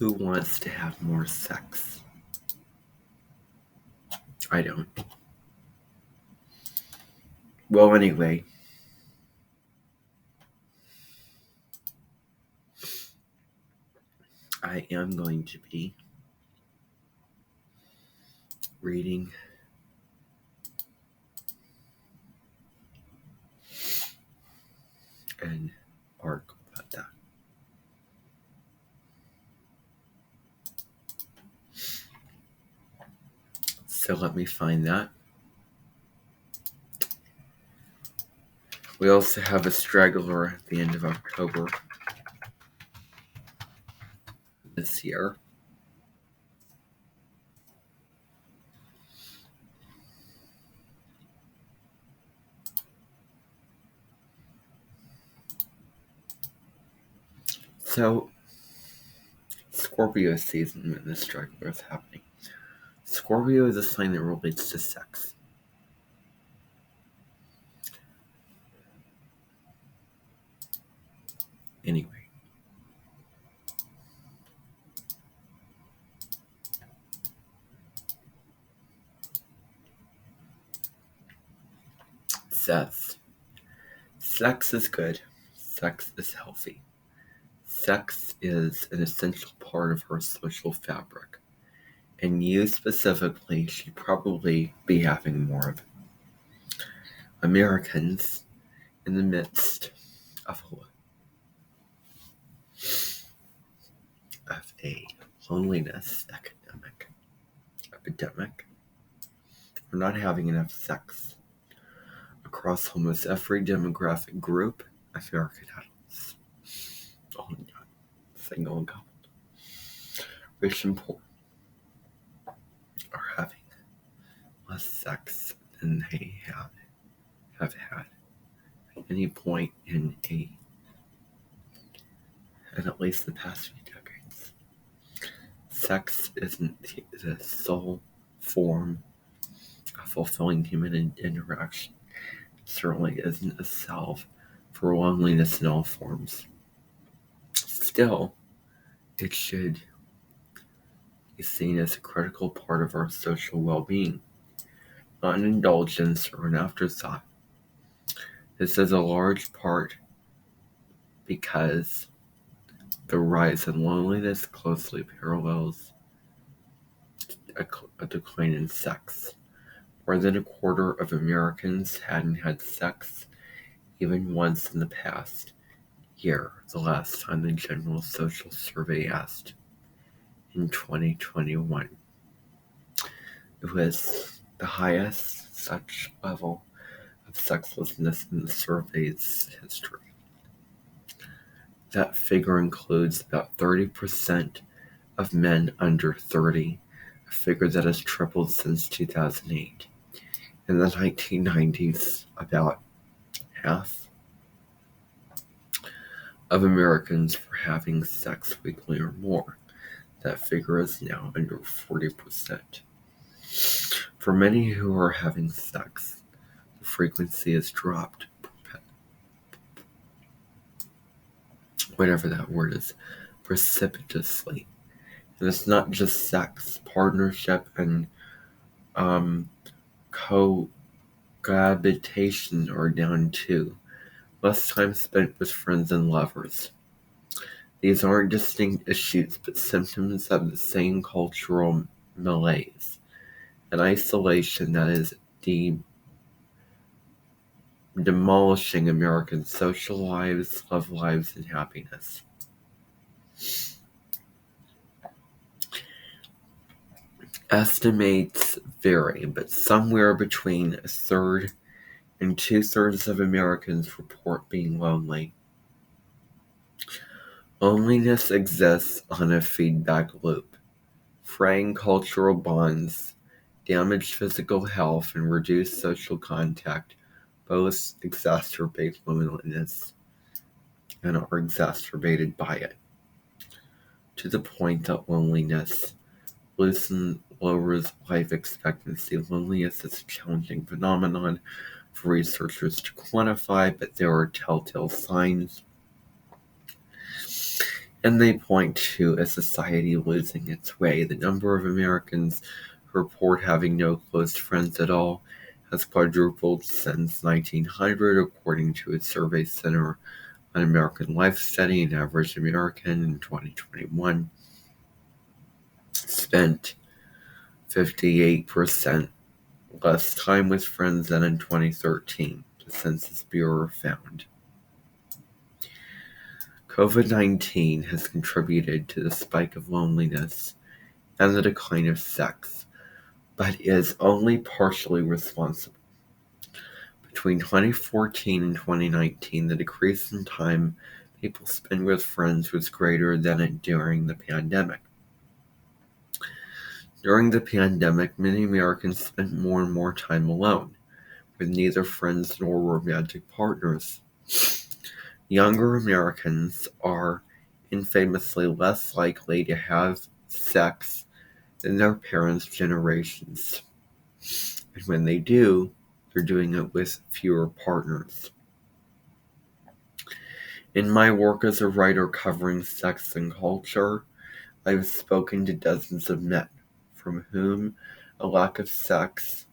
Who wants to have more sex? I don't. Well, anyway, I am going to be reading an article about that. So let me find that. We also have a straggler at the end of October this year. So, Scorpio season when the straggler is happening. Scorpio is a sign that relates to sex. Anyway. Says, sex is good. Sex is healthy. Sex is an essential part of our social fabric. And you specifically should probably be having more of it. Americans, in the midst of a loneliness epidemic, we're not having enough sex across almost every demographic group of American adults. Single and couple. Rich and poor are having less sex than they have had at any point in at least the past few decades. Sex isn't the sole form of fulfilling human interaction. It certainly isn't a salve for loneliness in all forms. Still, it should be seen as a critical part of our social well-being, not an indulgence or an afterthought. This is a large part because the rise in loneliness closely parallels a decline in sex. More than a quarter of Americans hadn't had sex even once in the past year, the last time the General Social Survey asked in 2021. It was the highest such level of sexlessness in the survey's history. That figure includes about 30% of men under 30, a figure that has tripled since 2008. In the 1990s, about half of Americans were having sex weekly or more. That figure is now under 40%. For many who are having sex, the frequency has dropped, whatever that word is, precipitously. And it's not just sex, partnership and cohabitation are down too. Less time spent with friends and lovers. These aren't distinct issues, but symptoms of the same cultural malaise, an isolation that is demolishing American social lives, love lives, and happiness. Estimates vary, but somewhere between a third and 2/3 of Americans report being lonely. Loneliness exists on a feedback loop. Fraying cultural bonds, damaged physical health, and reduced social contact both exacerbate loneliness and are exacerbated by it, to the point that loneliness lowers life expectancy. Loneliness is a challenging phenomenon for researchers to quantify, but there are telltale signs. And they point to a society losing its way. The number of Americans who report having no close friends at all has quadrupled since 1900, according to a survey Center on American Life study. An average American in 2021 spent 58% less time with friends than in 2013, the Census Bureau found. COVID-19 has contributed to the spike of loneliness and the decline of sex, but is only partially responsible. Between 2014 and 2019, the decrease in time people spend with friends was greater than during the pandemic. During the pandemic, many Americans spent more and more time alone, with neither friends nor romantic partners. Younger Americans are infamously less likely to have sex than their parents' generations. And when they do, they're doing it with fewer partners. In my work as a writer covering sex and culture, I have spoken to dozens of men from whom a lack of sex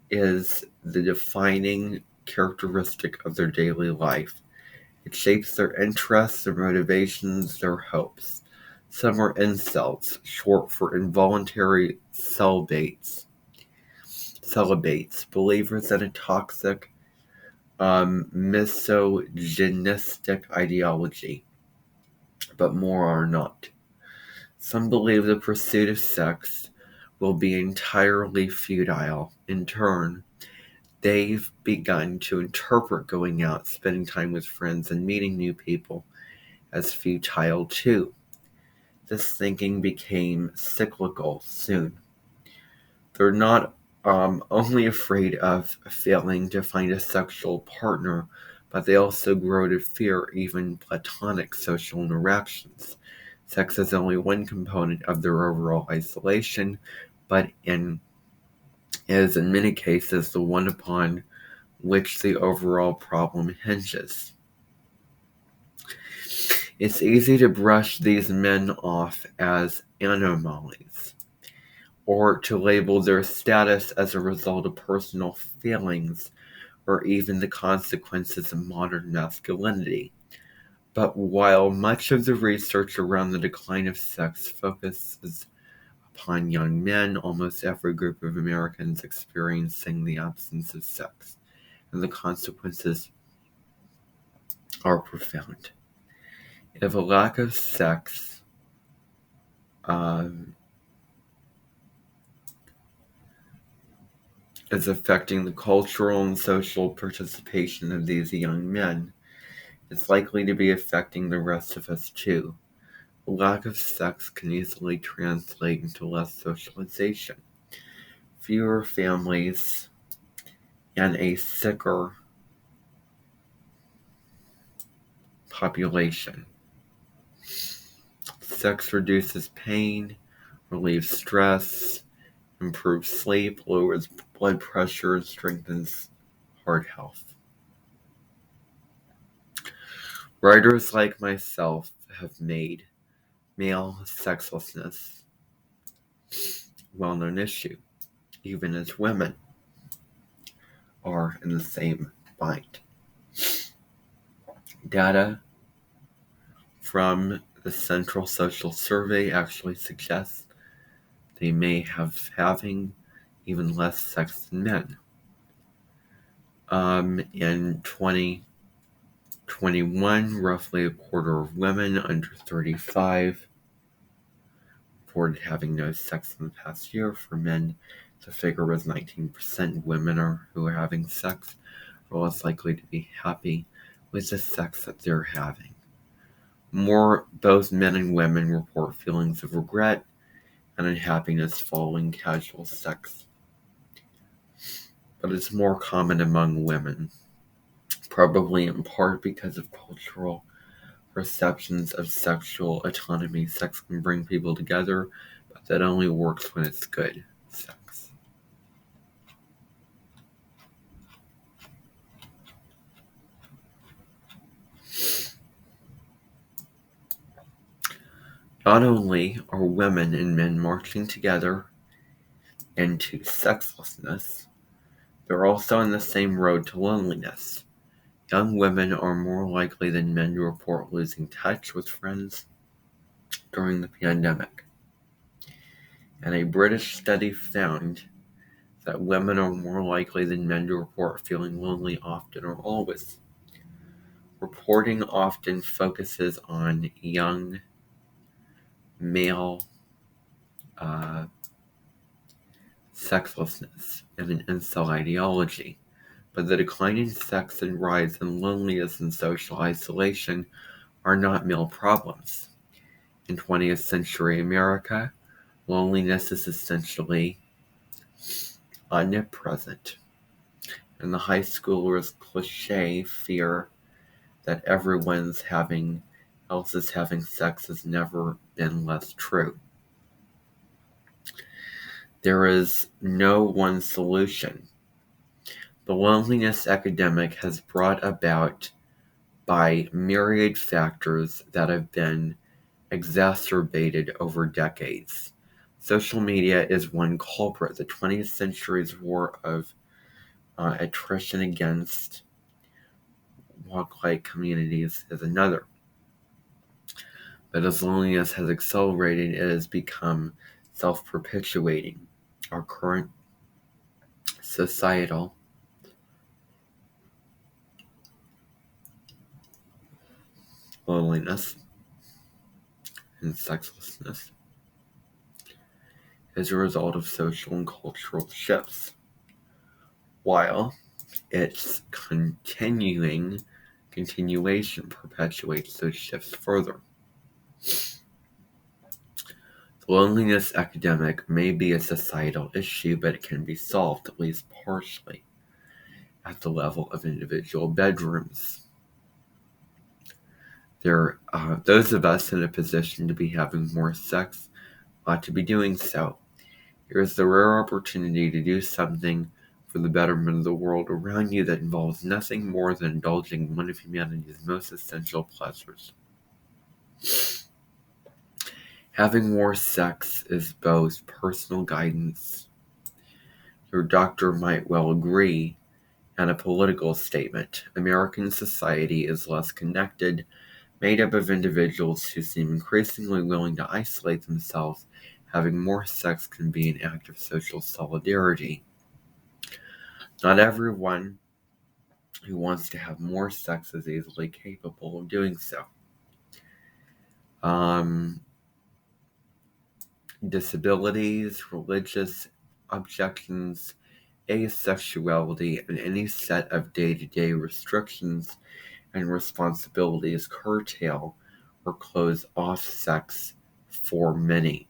is the defining characteristic of their daily life. It shapes their interests, their motivations, their hopes. Some are incels, short for involuntary celibates, believers in a toxic, misogynistic ideology, but more are not. Some believe the pursuit of sex will be entirely futile. In turn, they've begun to interpret going out, spending time with friends, and meeting new people as futile too. This thinking became cyclical soon. They're not only afraid of failing to find a sexual partner, but they also grow to fear even platonic social interactions. Sex is only one component of their overall isolation, but is in many cases the one upon which the overall problem hinges. It's easy to brush these men off as anomalies, or to label their status as a result of personal failings or even the consequences of modern masculinity. But while much of the research around the decline of sex focuses upon young men, almost every group of Americans experiencing the absence of sex, and the consequences are profound. If a lack of sex is affecting the cultural and social participation of these young men, it's likely to be affecting the rest of us too. A lack of sex can easily translate into less socialization, fewer families, and a sicker population. Sex reduces pain, relieves stress, improves sleep, lowers blood pressure, and strengthens heart health. Writers like myself have made male sexlessness a well-known issue, even as women are in the same bind. Data from the Central Social Survey actually suggests they may have having even less sex than men. In 2021, roughly a quarter of women under 35 reported having no sex in the past year. For men, the figure was 19%. Women who are having sex are less likely to be happy with the sex that they're having. Both men and women report feelings of regret and unhappiness following casual sex, but it's more common among women, probably in part because of cultural perceptions of sexual autonomy. Sex can bring people together, but that only works when it's good sex. Not only are women and men marching together into sexlessness, they're also on the same road to loneliness. Young women are more likely than men to report losing touch with friends during the pandemic. And a British study found that women are more likely than men to report feeling lonely often or always. Reporting often focuses on young male sexlessness and an incel ideology, but the decline in sex and rise in loneliness and social isolation are not male problems. In 20th century America, loneliness is essentially omnipresent, and the high schooler's cliche fear that everyone else is having sex has never been less true. There is no one solution. The loneliness epidemic has brought about by myriad factors that have been exacerbated over decades. Social media is one culprit. The 20th century's war of attrition against walk-like communities is another. But as loneliness has accelerated, it has become self-perpetuating. Our current societal loneliness and sexlessness is a result of social and cultural shifts, while its continuation perpetuates those shifts further. The loneliness epidemic may be a societal issue, but it can be solved, at least partially, at the level of individual bedrooms. Those of us in a position to be having more sex ought to be doing so. Here is the rare opportunity to do something for the betterment of the world around you that involves nothing more than indulging one of humanity's most essential pleasures. Having more sex is both personal guidance, your doctor might well agree, and a political statement. American society is less connected, made up of individuals who seem increasingly willing to isolate themselves. Having more sex can be an act of social solidarity. Not everyone who wants to have more sex is easily capable of doing so. Disabilities, religious objections, asexuality, and any set of day-to-day restrictions and responsibilities curtail or close off sex for many.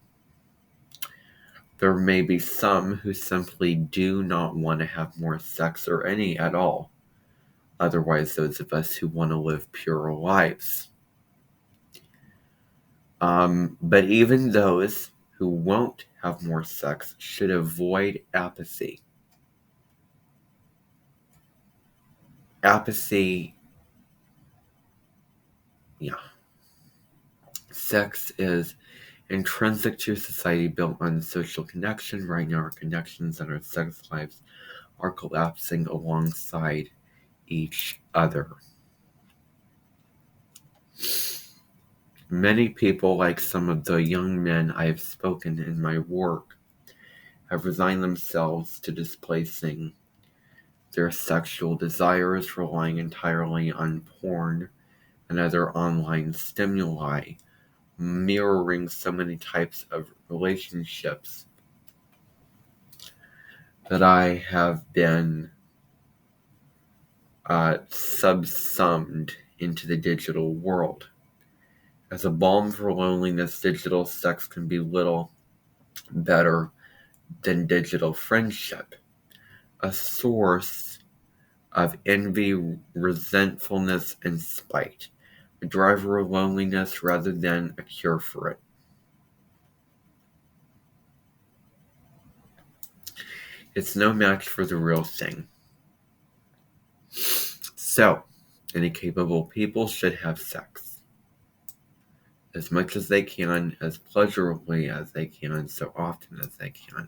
There may be some who simply do not want to have more sex or any at all. Otherwise, those of us who want to live purer lives. But even those who won't have more sex should avoid apathy. Sex is intrinsic to society built on social connection. Right now, our connections and our sex lives are collapsing alongside each other. Many people, like some of the young men I have spoken in my work, have resigned themselves to displacing their sexual desires, relying entirely on porn and other online stimuli, mirroring so many types of relationships that I have been subsumed into the digital world. As a balm for loneliness, digital sex can be little better than digital friendship, a source of envy, resentfulness, and spite, a driver of loneliness rather than a cure for it. It's no match for the real thing. So, any capable people should have sex. as much as they can, as pleasurably as they can, so often as they can.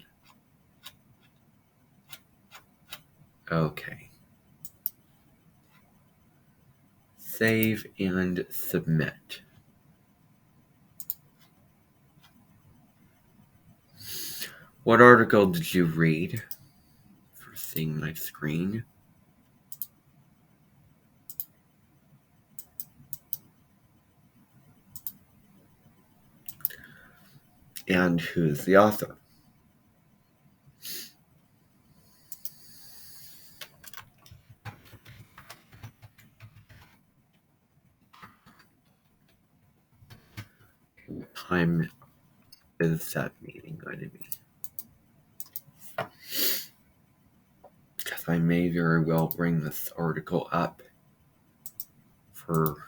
Okay. Save and submit. What article did you read for seeing my screen? And who's the author? What time is that meeting going to be? Because I may very well bring this article up for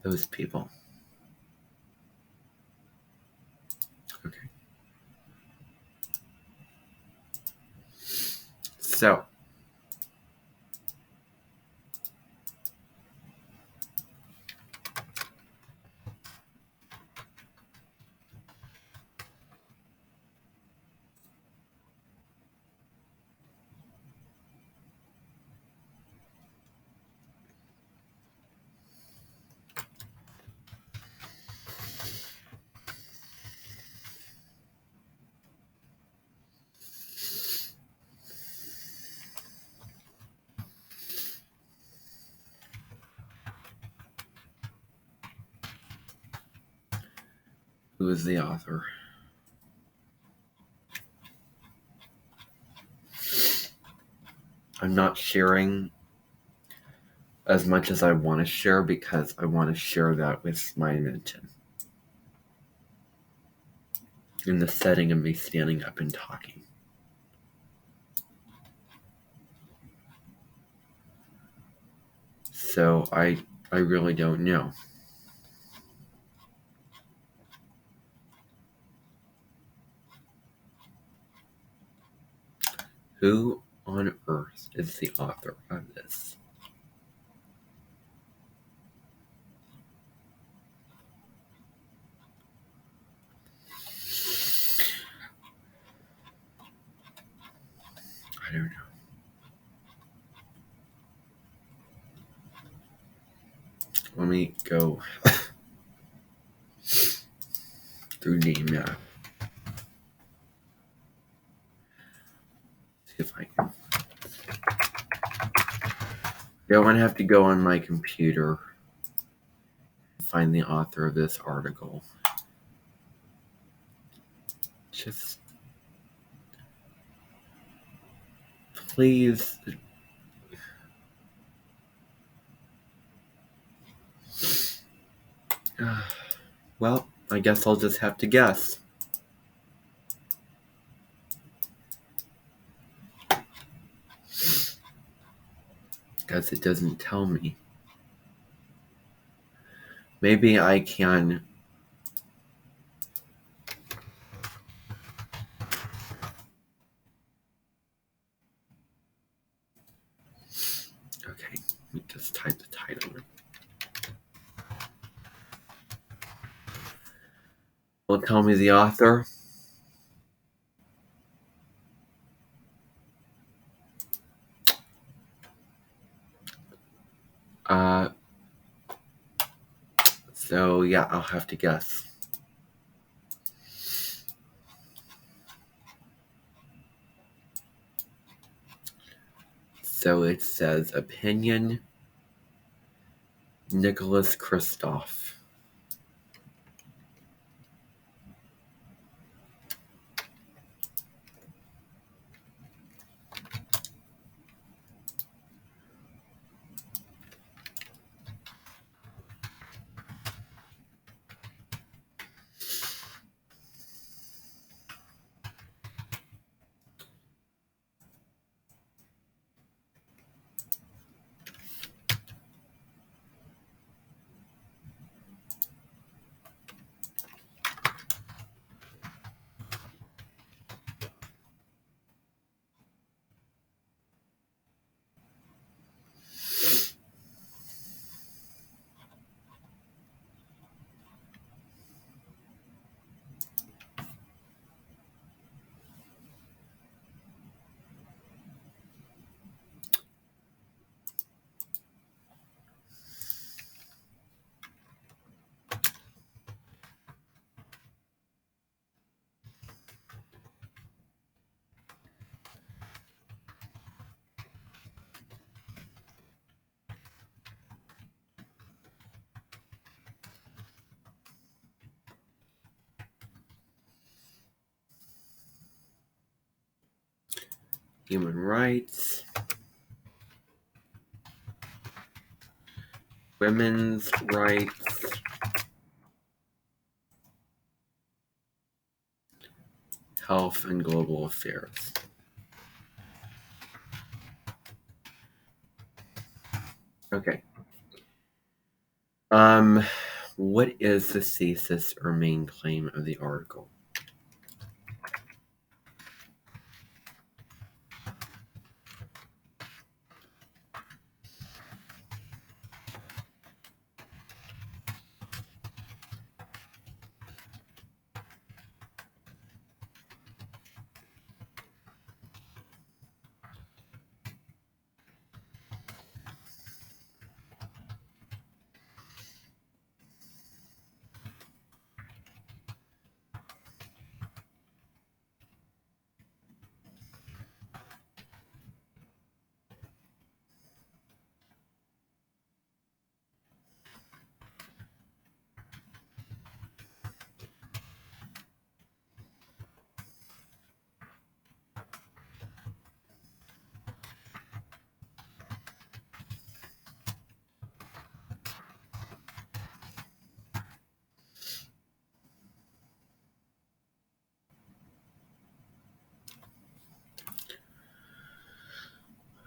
those people. Okay. So, who is the author? I'm not sharing as much as I want to share because I want to share that with my invention. In the setting of me standing up and talking. So I really don't know. Who on earth is the author of this? I don't know. Let me go through name now. See if I can. Don't want to have to go on my computer and find the author of this article. Just please. Well, I guess I'll just have to guess. Because it doesn't tell me. Maybe I can. Okay, let me just type the title in. Will it tell me the author? So yeah, I'll have to guess. So it says opinion, Nicholas Kristof. human rights, women's rights, health and global affairs. Okay. What is the thesis or main claim of the article?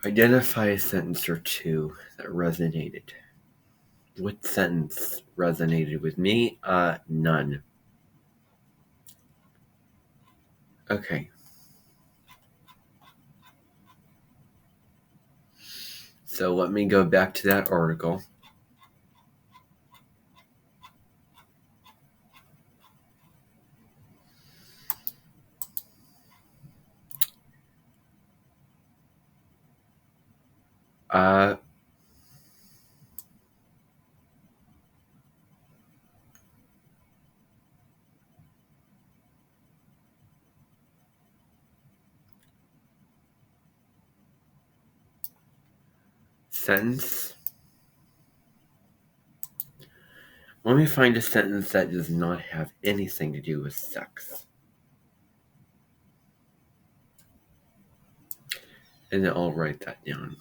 Identify a sentence or two that resonated. What sentence resonated with me? None. Okay. So let me go back to that article. Sentence. Let me find a sentence that does not have anything to do with sex. And then I'll write that down.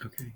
Okay.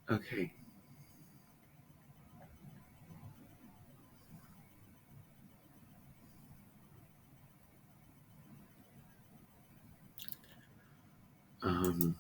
Okay. Um,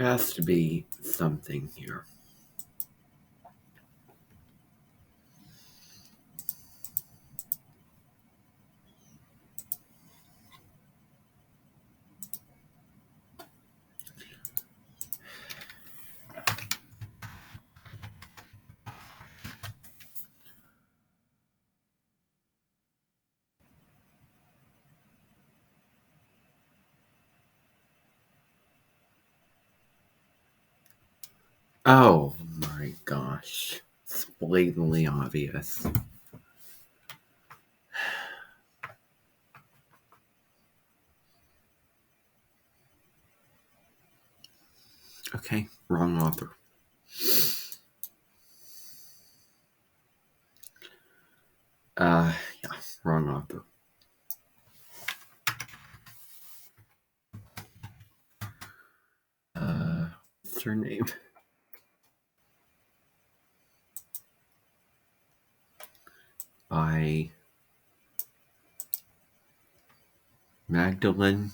has to be something here. Oh my gosh. It's blatantly obvious. Okay, wrong author. Yeah, wrong author. What's her name? By Magdalene.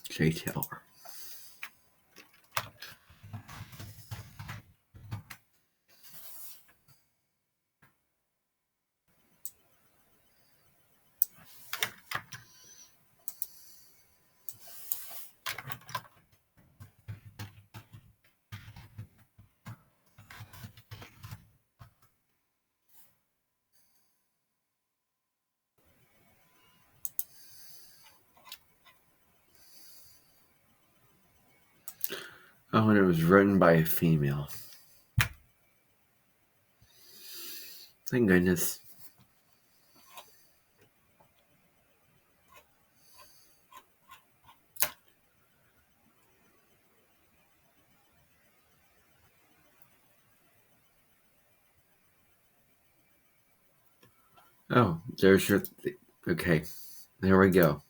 J. Taylor. Oh, and it was written by a female. Thank goodness. Oh, there's your... Okay, there we go.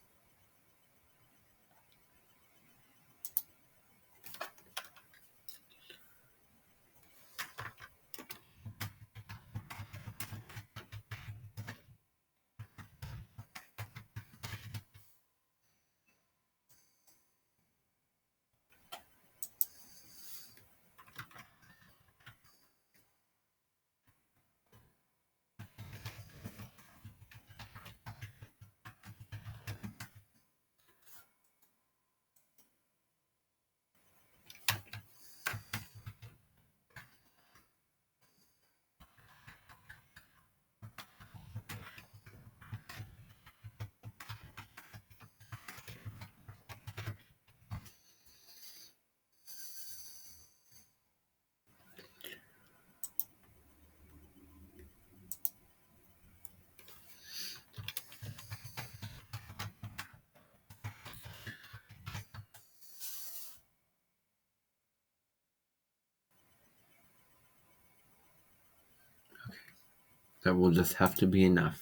That will just have to be enough.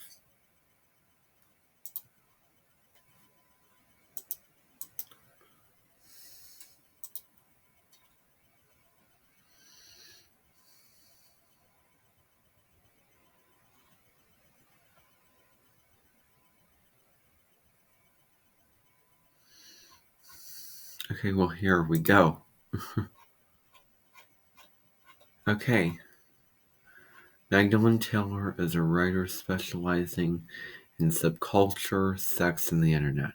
Okay, well, here we go. Okay. Magdalene Taylor is a writer specializing in subculture, sex, and the internet.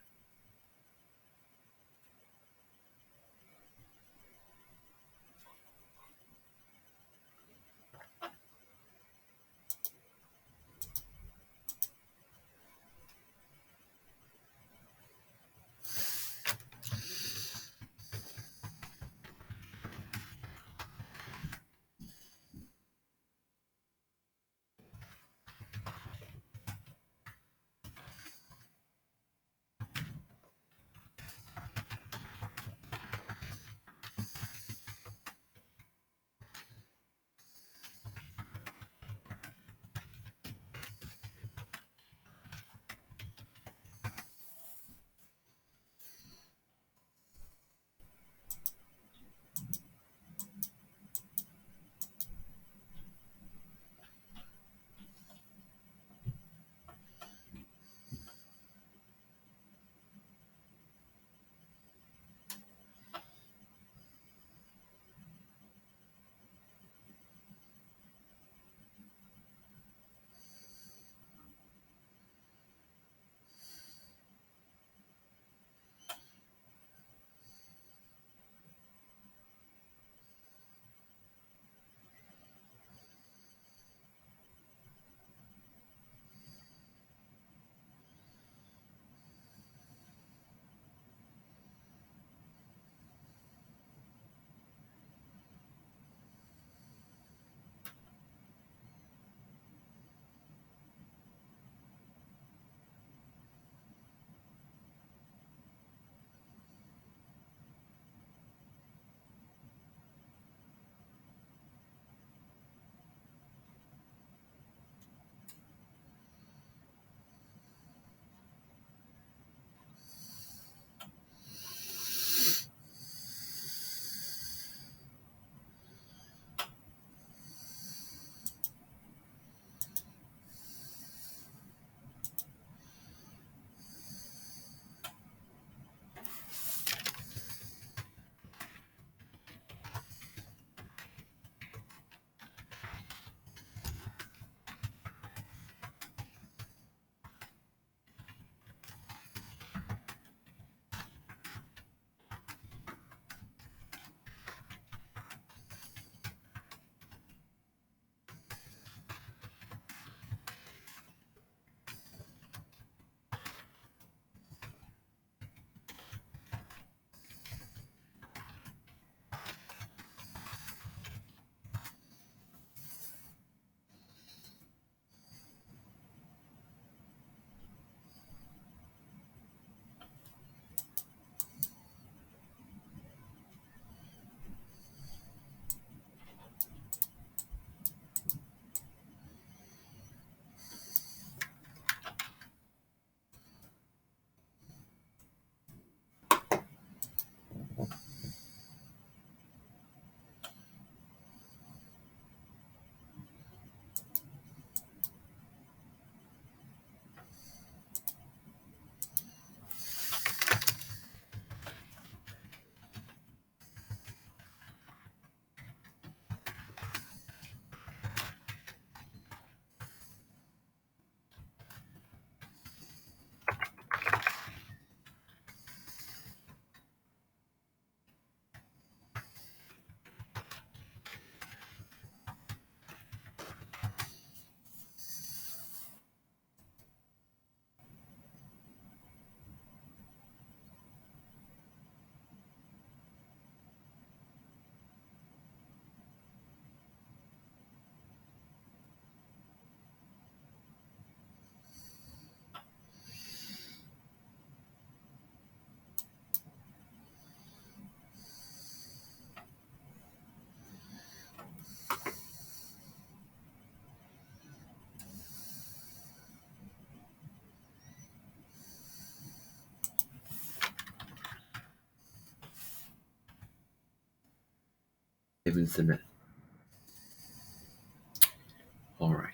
Even the myth. All right.